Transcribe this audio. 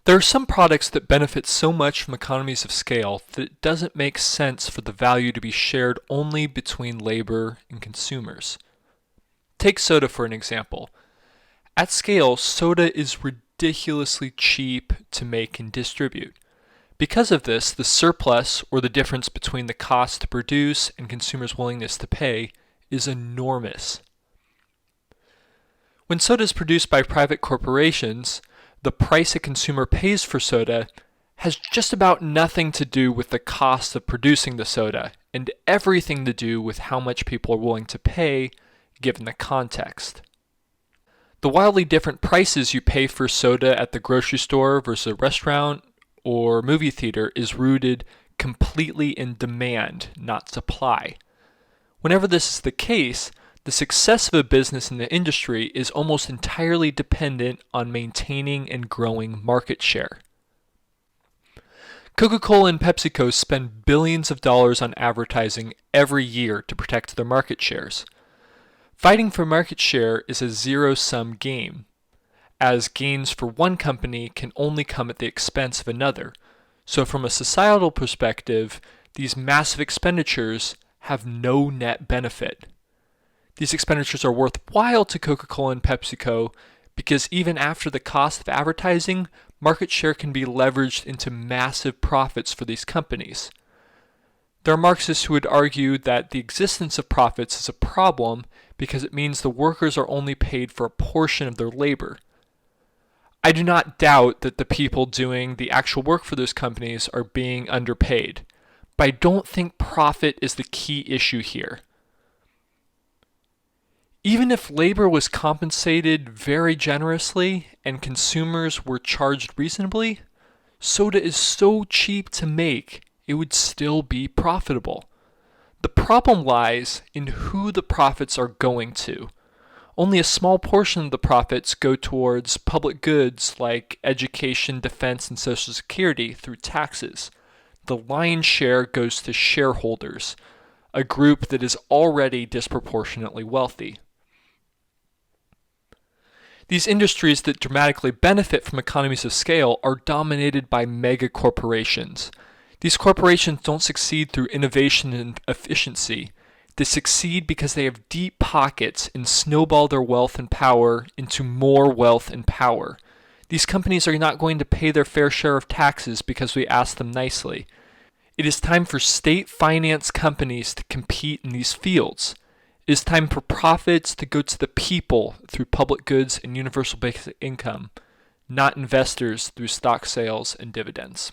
There are some products that benefit so much from economies of scale that it doesn't make sense for the value to be shared only between labor and consumers. Take soda for an example. At scale, soda is ridiculously cheap to make and distribute. Because of this, the surplus, or the difference between the cost to produce and consumers' willingness to pay, is enormous. When soda is produced by private corporations, the price a consumer pays for soda has just about nothing to do with the cost of producing the soda, and everything to do with how much people are willing to pay given the context. The wildly different prices you pay for soda at the grocery store versus a restaurant or movie theater is rooted completely in demand, not supply. Whenever this is the case, the success of a business in the industry is almost entirely dependent on maintaining and growing market share. Coca-Cola and PepsiCo spend billions of dollars on advertising every year to protect their market shares. Fighting for market share is a zero-sum game, as gains for one company can only come at the expense of another. So from a societal perspective, these massive expenditures have no net benefit. These expenditures are worthwhile to Coca-Cola and PepsiCo because even after the cost of advertising, market share can be leveraged into massive profits for these companies. There are Marxists who would argue that the existence of profits is a problem because it means the workers are only paid for a portion of their labor. I do not doubt that the people doing the actual work for those companies are being underpaid, but I don't think profit is the key issue here. Even if labor was compensated very generously and consumers were charged reasonably, soda is so cheap to make it would still be profitable. The problem lies in who the profits are going to. Only a small portion of the profits go towards public goods like education, defense, and social security through taxes. The lion's share goes to shareholders, a group that is already disproportionately wealthy. These industries that dramatically benefit from economies of scale are dominated by mega corporations. These corporations don't succeed through innovation and efficiency. They succeed because they have deep pockets and snowball their wealth and power into more wealth and power. These companies are not going to pay their fair share of taxes because we ask them nicely. It is time for state-financed companies to compete in these fields. It is time for profits to go to the people through public goods and universal basic income, not investors through stock sales and dividends.